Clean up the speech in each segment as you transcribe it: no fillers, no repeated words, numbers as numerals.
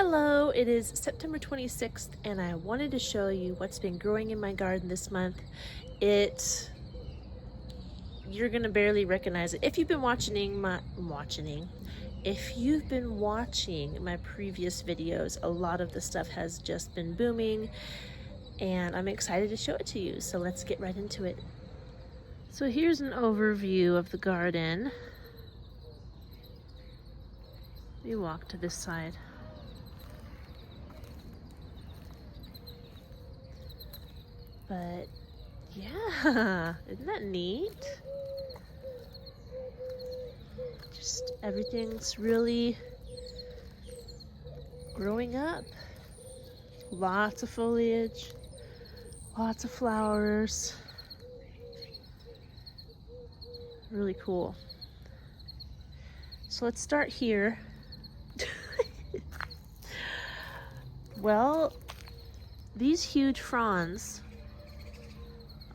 Hello, it is September 26th and I wanted to show you what's been growing in my garden this month. You're gonna barely recognize it. If you've been watching my previous videos, a lot of the stuff has just been booming and I'm excited to show it to you. So let's get right into it. So here's an overview of the garden. Let me walk to this side. But yeah, isn't that neat? Just everything's really growing up. Lots of foliage, lots of flowers. Really cool. So let's start here. Well, these huge fronds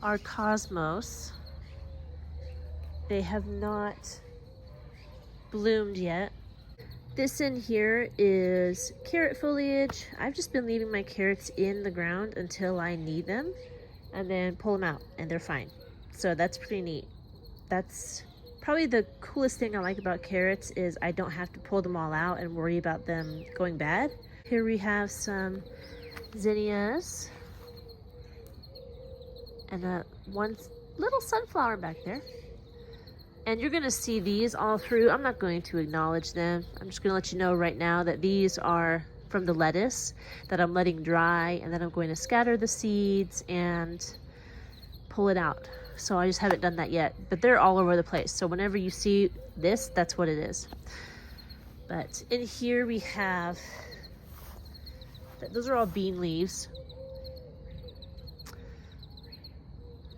are cosmos. They have not bloomed yet. This in here is carrot foliage. I've just been leaving my carrots in the ground until I need them and then pull them out and they're fine. So that's pretty neat. That's probably the coolest thing I like about carrots is I don't have to pull them all out and worry about them going bad. Here we have some zinnias and one little sunflower back there. And you're gonna see these all through. I'm not going to acknowledge them. I'm just gonna let you know right now that these are from the lettuce that I'm letting dry, and then I'm going to scatter the seeds and pull it out. So I just haven't done that yet, but they're all over the place. So whenever you see this, that's what it is. But in here we have, those are all bean leaves.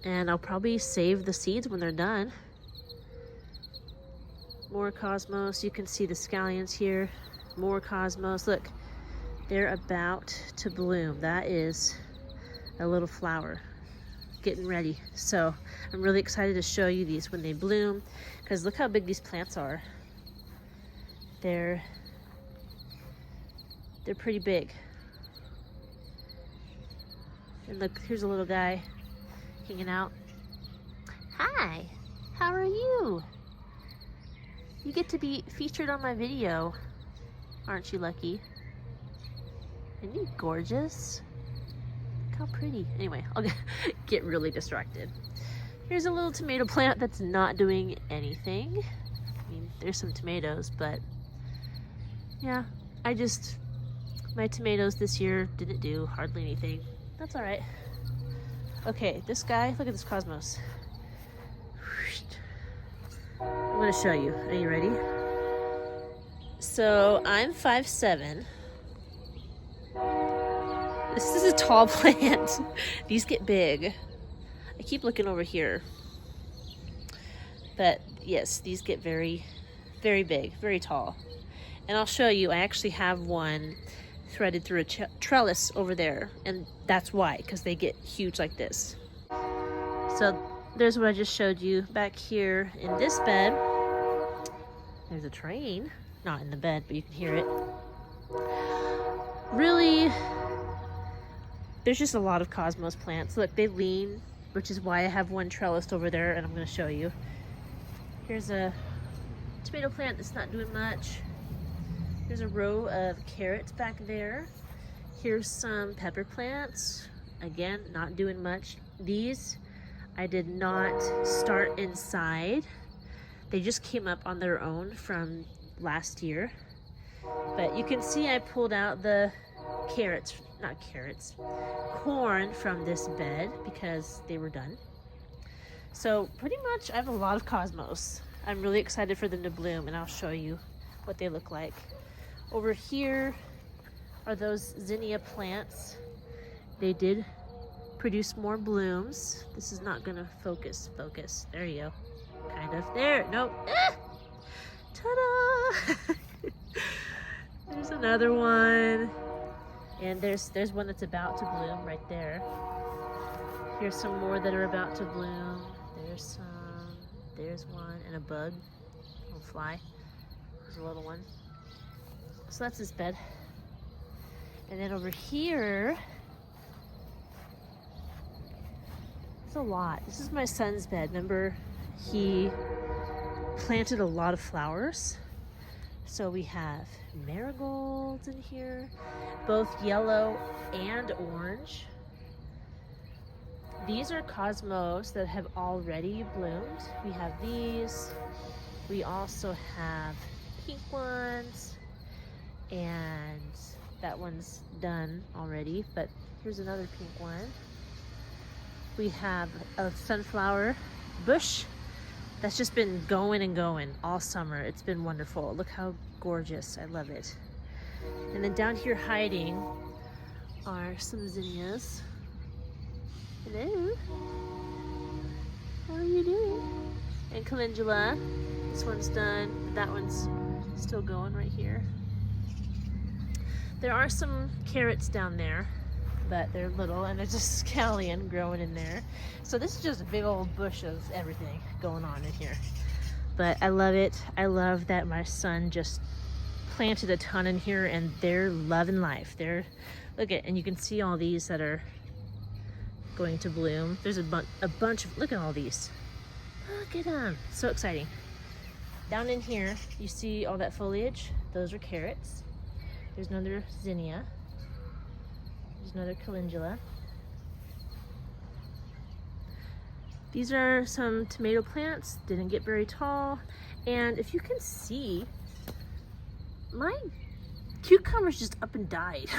And I'll probably save the seeds when they're done. More cosmos. You can see the scallions here. More cosmos. Look, they're about to bloom. That is a little flower getting ready. So I'm really excited to show you these when they bloom, because look how big these plants are. They're pretty big. And look, here's a little guy hanging out. Hi, how are you? You get to be featured on my video. Aren't you lucky? Isn't he gorgeous? Look how pretty. Anyway, I'll get really distracted. Here's a little tomato plant that's not doing anything. I mean, there's some tomatoes, but yeah, my tomatoes this year didn't do hardly anything. That's all right. Okay, this guy, look at this cosmos. I'm gonna show you. Are you ready? So I'm 5'7". This is a tall plant. These get big. I keep looking over here. But yes, these get very, very big, very tall. And I'll show you, I actually have one threaded through a trellis over there. And that's why, because they get huge like this. So there's what I just showed you. Back here in this bed, there's a train. Not in the bed, but you can hear it. Really, there's just a lot of cosmos plants. Look, they lean, which is why I have one trellised over there, and I'm going to show you. Here's a tomato plant that's not doing much. There's a row of carrots back there. Here's some pepper plants. Again, not doing much. These I did not start inside. They just came up on their own from last year. But you can see I pulled out the corn from this bed because they were done. So pretty much I have a lot of cosmos. I'm really excited for them to bloom, and I'll show you what they look like. Over here are those zinnia plants. They did produce more blooms. This is not gonna focus. There you go. Kind of. There. Nope. Ah! Ta-da! There's another one. And there's one that's about to bloom right there. Here's some more that are about to bloom. There's one, and a bug. A little fly. There's a little one. So that's this bed. And then over here, it's a lot. This is my son's bed. Remember, he planted a lot of flowers. So we have marigolds in here, both yellow and orange. These are cosmos that have already bloomed. We have these. We also have pink ones, and that one's done already, but here's another pink one. We have a sunflower bush that's just been going and going all summer. It's been wonderful. Look how gorgeous. I love it. And then down here hiding are some zinnias. Hello. How are you doing? And calendula. This one's done. That one's still going right here. There are some carrots down there, but they're little, and there's a scallion growing in there. So this is just a big old bush of everything going on in here. But I love it. I love that my son just planted a ton in here, and they're loving life. Look at, and you can see all these that are going to bloom. There's a bunch of, look at all these. Look at them. So exciting. Down in here, you see all that foliage? Those are carrots. There's another zinnia. There's another calendula. These are some tomato plants. Didn't get very tall. And if you can see, my cucumbers just up and died.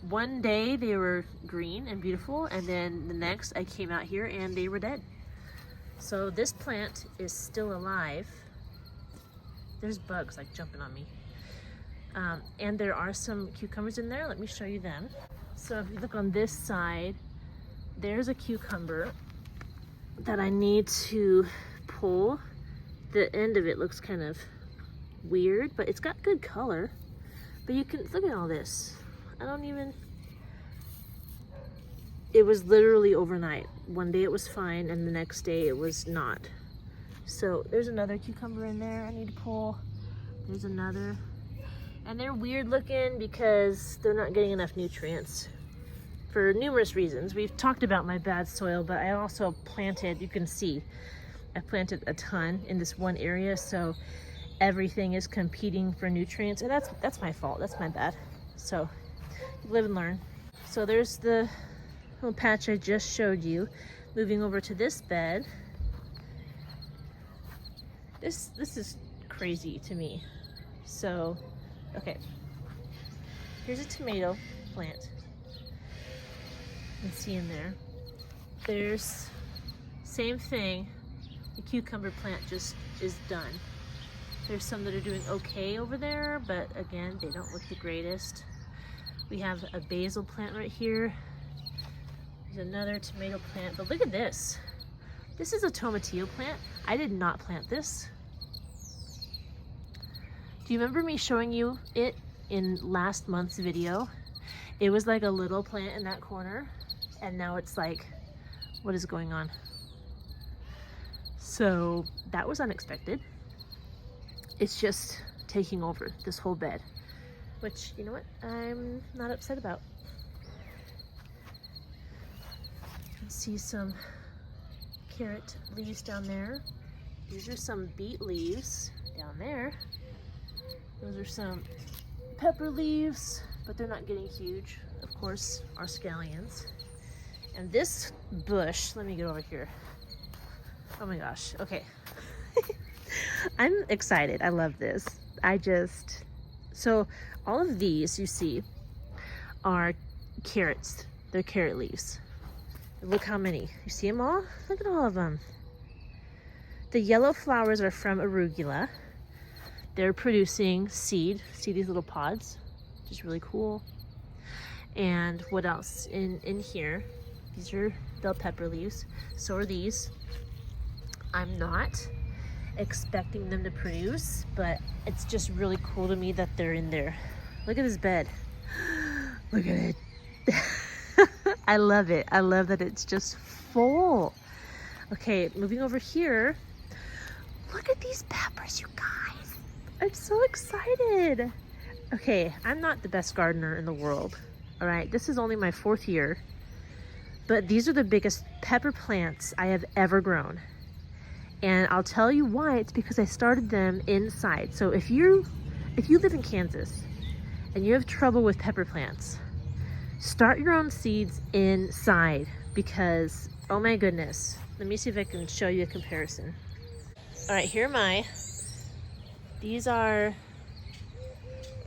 One day they were green and beautiful, and then the next I came out here and they were dead. So this plant is still alive. There's bugs like jumping on me. And there are some cucumbers in there. Let me show you them. So if you look on this side, there's a cucumber that I need to pull. The end of it looks kind of weird, but it's got good color. But you can look at all this. It was literally overnight. One day it was fine, and the next day it was not. So there's another cucumber in there I need to pull. There's another. And they're weird looking because they're not getting enough nutrients for numerous reasons. We've talked about my bad soil, but I also planted, you can see, I planted a ton in this one area, so everything is competing for nutrients, and that's my fault, that's my bad. So live and learn. So there's the little patch I just showed you. Moving over to this bed. This is crazy to me. So, okay. Here's a tomato plant. You can see in there. There's same thing. The cucumber plant just is done. There's some that are doing okay over there, but again, they don't look the greatest. We have a basil plant right here. There's another tomato plant, but look at this. This is a tomatillo plant. I did not plant this. Do you remember me showing you it in last month's video? It was like a little plant in that corner, and now it's like, what is going on? So that was unexpected. It's just taking over this whole bed, which, you know what, I'm not upset about. You can see some carrot leaves down there. These are some beet leaves down there. Those are some pepper leaves, but they're not getting huge. Of course, our scallions. And this bush, let me get over here. Oh my gosh, okay. I'm excited, I love this. So all of these you see are carrots. They're carrot leaves. Look how many. You see them all? Look at all of them. The yellow flowers are from arugula. They're producing seed. See these little pods? Which is really cool. And what else in here? These are bell pepper leaves. So are these. I'm not expecting them to produce, but it's just really cool to me that they're in there. Look at this bed. Look at it. I love it. I love that it's just full. Okay, moving over here. Look at these peppers, you guys. I'm so excited. Okay, I'm not the best gardener in the world, all right? This is only my 4th year, but these are the biggest pepper plants I have ever grown. And I'll tell you why. It's because I started them inside. So if you live in Kansas and you have trouble with pepper plants, start your own seeds inside because, oh my goodness. Let me see if I can show you a comparison. All right, here am I. These are,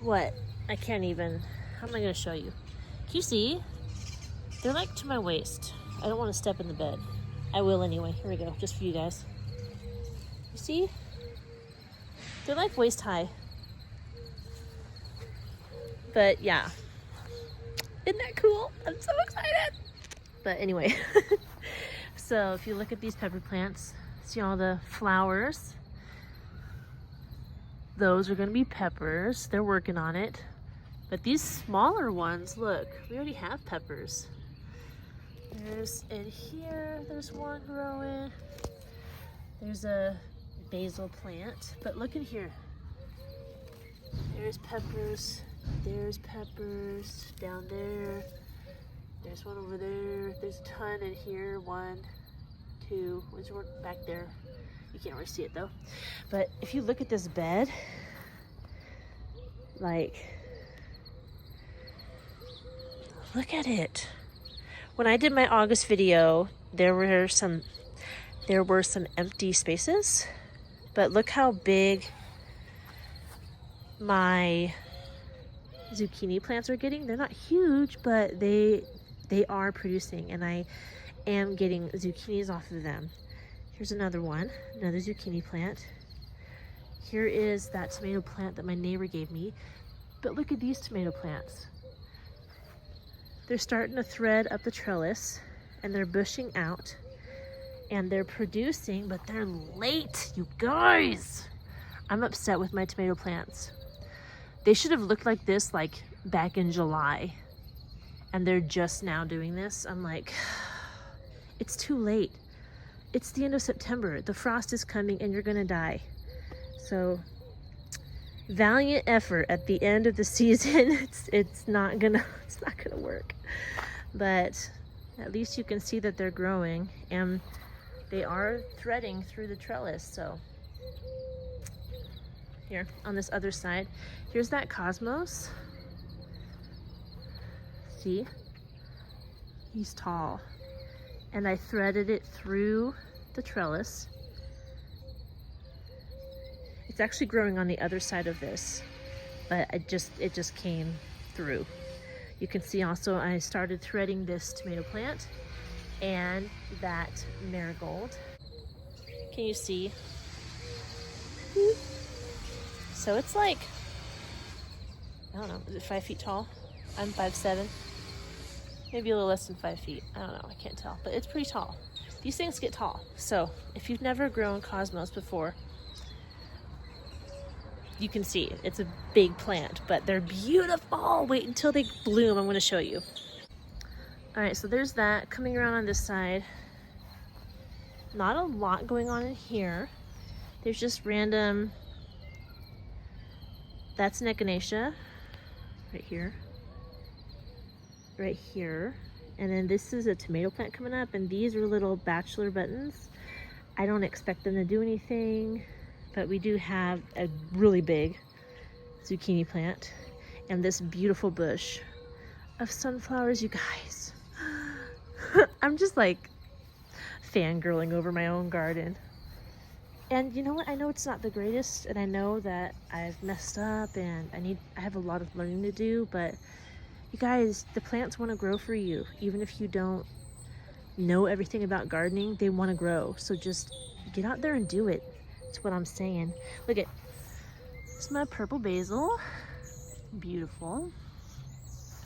what? I can't even, how am I gonna show you? Can you see? They're like to my waist. I don't wanna step in the bed. I will anyway, here we go, just for you guys. You see? They're like waist high. But yeah, isn't that cool? I'm so excited. But anyway, so if you look at these pepper plants, see all the flowers? Those are gonna be peppers. They're working on it. But these smaller ones, look, we already have peppers. There's in here, there's one growing. There's a basil plant, but look in here. There's peppers down there. There's one over there. There's a ton in here. 1, 2, there's one back there. You can't really see it though. But if you look at this bed, like, look at it. When I did my August video, there were some empty spaces, but look how big my zucchini plants are getting. They're not huge, but they are producing, and I am getting zucchinis off of them. Here's another one, another zucchini plant. Here is that tomato plant that my neighbor gave me. But look at these tomato plants. They're starting to thread up the trellis, and they're bushing out, and they're producing, but they're late, you guys. I'm upset with my tomato plants. They should have looked like this like back in July, and they're just now doing this. I'm like, it's too late. It's the end of September. The frost is coming and you're gonna die. So valiant effort at the end of the season. It's not gonna work. But at least you can see that they're growing and they are threading through the trellis. So here on this other side, here's that cosmos. See? He's tall. And I threaded it through the trellis. It's actually growing on the other side of this, but it just came through. You can see also I started threading this tomato plant and that marigold. Can you see? So it's like, I don't know, is it 5 feet tall? I'm 5'7". Maybe a little less than 5 feet. I don't know, I can't tell, but it's pretty tall. These things get tall. So if you've never grown cosmos before, you can see it's a big plant, but they're beautiful. Wait until they bloom. I'm gonna show you. All right, so there's that. Coming around on this side, not a lot going on in here. There's just random, that's an echinacea right here. Right here, and then this is a tomato plant coming up, and these are little bachelor buttons. I don't expect them to do anything, but we do have a really big zucchini plant and this beautiful bush of sunflowers, you guys. I'm just like fangirling over my own garden. And you know what? I know it's not the greatest, and I know that I've messed up and I have a lot of learning to do, but you guys, the plants want to grow for you. Even if you don't know everything about gardening, they want to grow. So just get out there and do it. That's what I'm saying. Look at, this is my purple basil. Beautiful.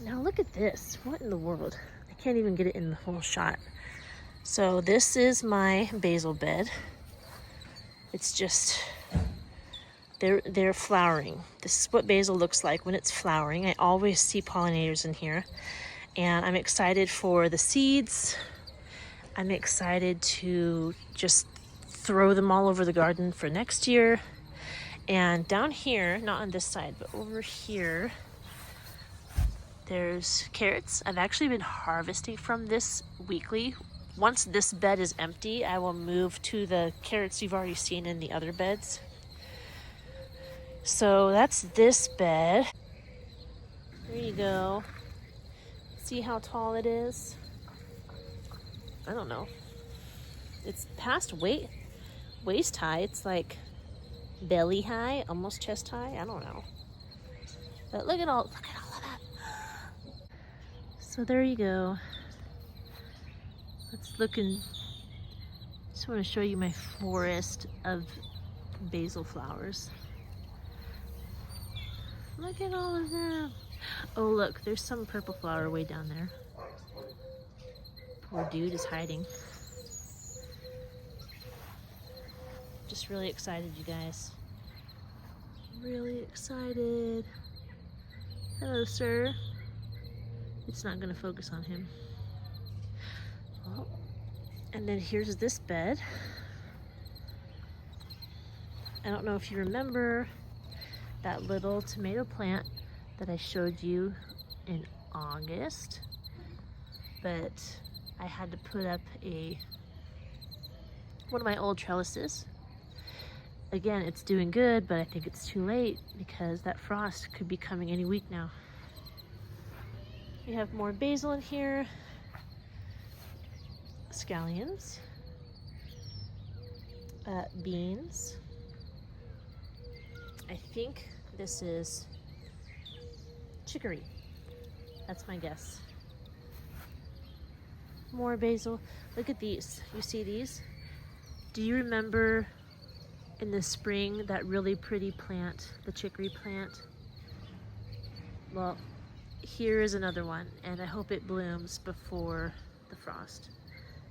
Now look at this. What in the world? I can't even get it in the whole shot. So this is my basil bed. It's just, they're flowering. This is what basil looks like when it's flowering. I always see pollinators in here, and I'm excited for the seeds. I'm excited to just throw them all over the garden for next year. And down here, not on this side, but over here, there's carrots. I've actually been harvesting from this weekly. Once this bed is empty, I will move to the carrots you've already seen in the other beds. So that's this bed. There you go. See how tall it is? I don't know. It's past waist high. It's like belly high, almost chest high. I don't know. But look at all of that. So there you go. Let's look and just want to show you my forest of basil flowers. Look at all of them. Oh look, there's some purple flower way down there. Poor dude is hiding. Just really excited, you guys. Really excited. Hello, sir. It's not gonna focus on him. Well, and then here's this bed. I don't know if you remember that little tomato plant that I showed you in August, but I had to put up one of my old trellises. Again, it's doing good, but I think it's too late because that frost could be coming any week now. We have more basil in here, scallions, beans. I think this is chicory. That's my guess. More basil. Look at these. You see these? Do you remember in the spring that really pretty plant, the chicory plant? Well, here is another one, and I hope it blooms before the frost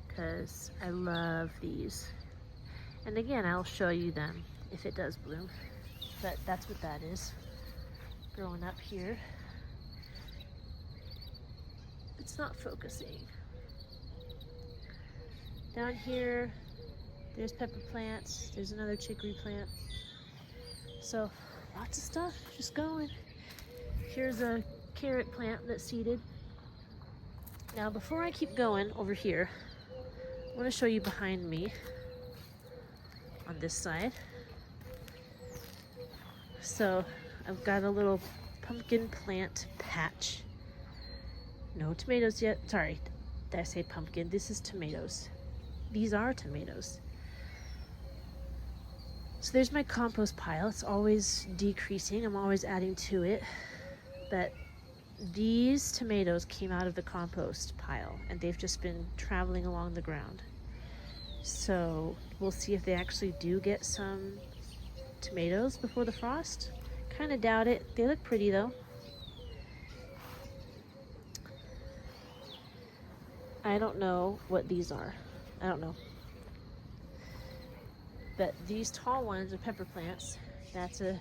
because I love these. And again, I'll show you them if it does bloom. But that's what that is, growing up here. It's not focusing. Down here, there's pepper plants. There's another chicory plant. So lots of stuff just going. Here's a carrot plant that's seeded. Now before I keep going over here, I want to show you behind me on this side. So I've got a little pumpkin plant patch. No tomatoes yet. Sorry, did I say pumpkin? This is tomatoes. These are tomatoes. So there's my compost pile. It's always decreasing. I'm always adding to it. But these tomatoes came out of the compost pile and they've just been traveling along the ground. So we'll see if they actually do get some tomatoes before the frost. Kind of doubt it. They look pretty though. I don't know what these are. I don't know. But these tall ones are pepper plants. That's a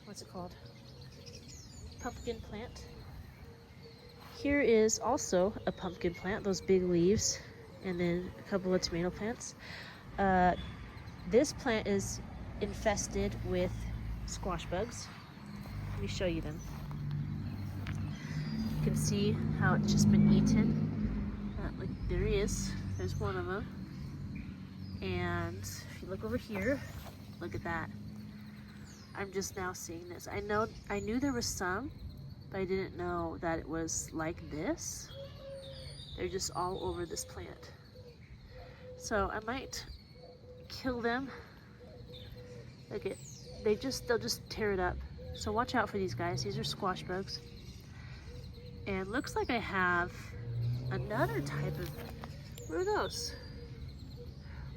what's it called? Pumpkin plant. Here is also a pumpkin plant, those big leaves, and then a couple of tomato plants. This plant is infested with squash bugs. Let me show you them. You can see how it's just been eaten. Like there he is. There's one of them. And if you look over here, look at that. I'm just now seeing this. I knew there was some, but I didn't know that it was like this. They're just all over this plant. So I might kill them. Look at, they'll just tear it up. So watch out for these guys. These are squash bugs. And looks like I have another type of, what are those?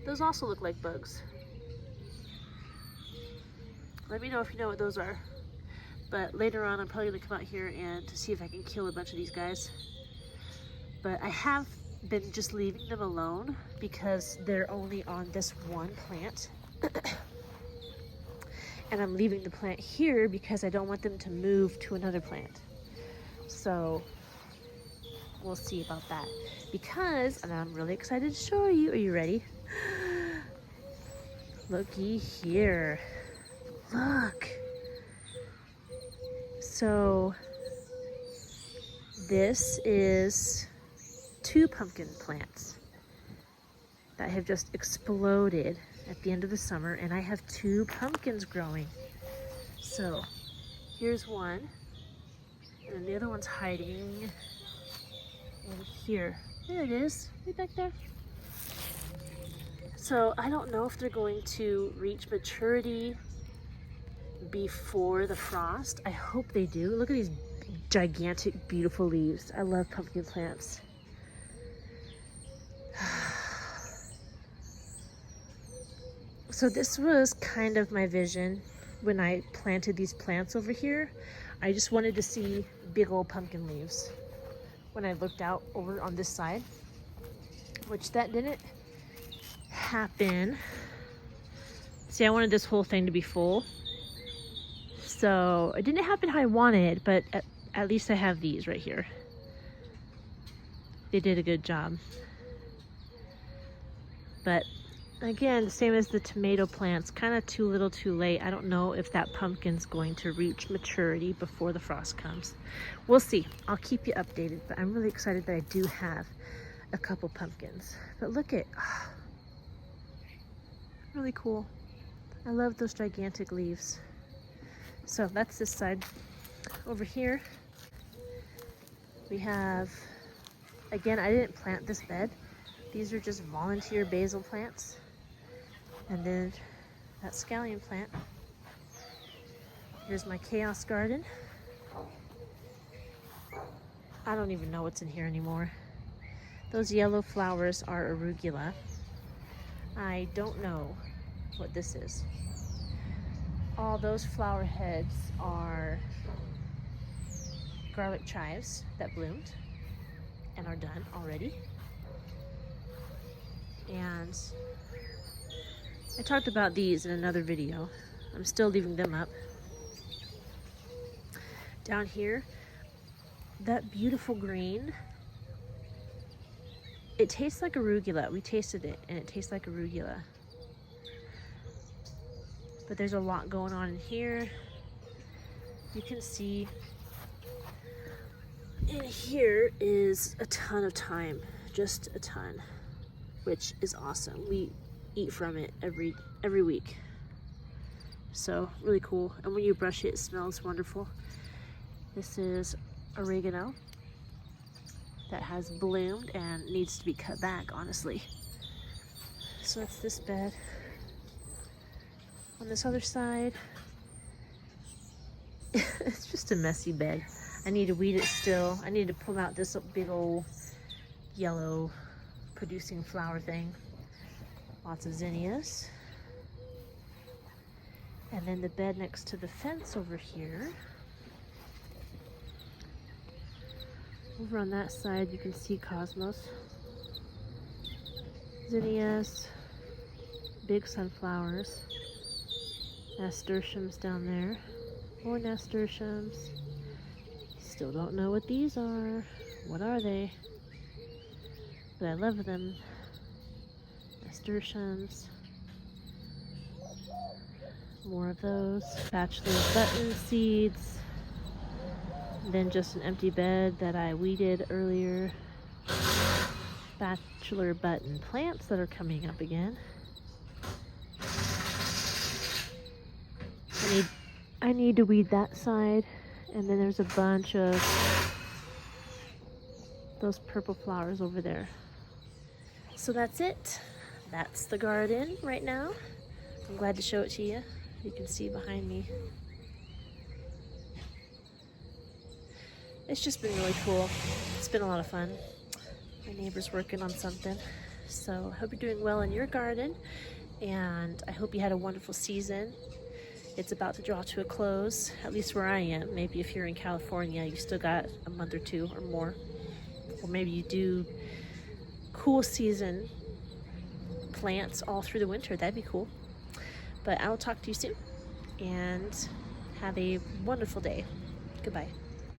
Those also look like bugs. Let me know if you know what those are. But later on, I'm probably gonna come out here and to see if I can kill a bunch of these guys. But I have been just leaving them alone because they're only on this one plant. And I'm leaving the plant here because I don't want them to move to another plant. So we'll see about that. Because, and I'm really excited to show you, are you ready? Looky here. Look. So this is 2 pumpkin plants that have just exploded at the end of the summer, and I have 2 pumpkins growing. So here's one, and the other one's hiding in here. There it is, right back there. So I don't know if they're going to reach maturity before the frost. I hope they do. Look at these gigantic, beautiful leaves. I love pumpkin plants. So this was kind of my vision when I planted these plants over here. I just wanted to see big old pumpkin leaves when I looked out over on this side, which that didn't happen. See, I wanted this whole thing to be full. So it didn't happen how I wanted, but at least I have these right here. They did a good job. But again, same as the tomato plants, kind of too little too late. I don't know if that pumpkin's going to reach maturity before the frost comes. We'll see. I'll keep you updated, but I'm really excited that I do have a couple pumpkins. But look at, really cool. I love those gigantic leaves. So that's this side. Over here, we have, again, I didn't plant this bed. These are just volunteer basil plants. And then that scallion plant. Here's my chaos garden. I don't even know what's in here anymore. Those yellow flowers are arugula. I don't know what this is. All those flower heads are garlic chives that bloomed and are done already. And I talked about these in another video. I'm still leaving them up. Down here, that beautiful green, it tastes like arugula. We tasted it and it tastes like arugula. But there's a lot going on in here. You can see in here is a ton of thyme, just a ton, which is awesome. We eat from it every week. So really cool. And when you brush it, it smells wonderful. This is oregano that has bloomed and needs to be cut back, honestly. So that's this bed. On this other side, it's just a messy bed. I need to weed it still. I need to pull out this big old yellow producing flower thing. Lots of zinnias. And then the bed next to the fence over here. Over on that side, you can see cosmos. Zinnias, big sunflowers. Nasturtiums down there. More nasturtiums. Still don't know what these are. What are they? But I love them. Nasturtiums. More of those. Bachelor button seeds. And then just an empty bed that I weeded earlier. Bachelor button plants that are coming up again. I need to weed that side, and then there's a bunch of those purple flowers over there. So that's it. That's the garden right now. I'm glad to show it to you. You can see behind me. It's just been really cool. It's been a lot of fun. My neighbor's working on something. So I hope you're doing well in your garden, and I hope you had a wonderful season. It's about to draw to a close, at least where I am. Maybe if you're in California, you still got a month or two or more. Or maybe you do cool season plants all through the winter. That'd be cool. But I will talk to you soon, and have a wonderful day. Goodbye.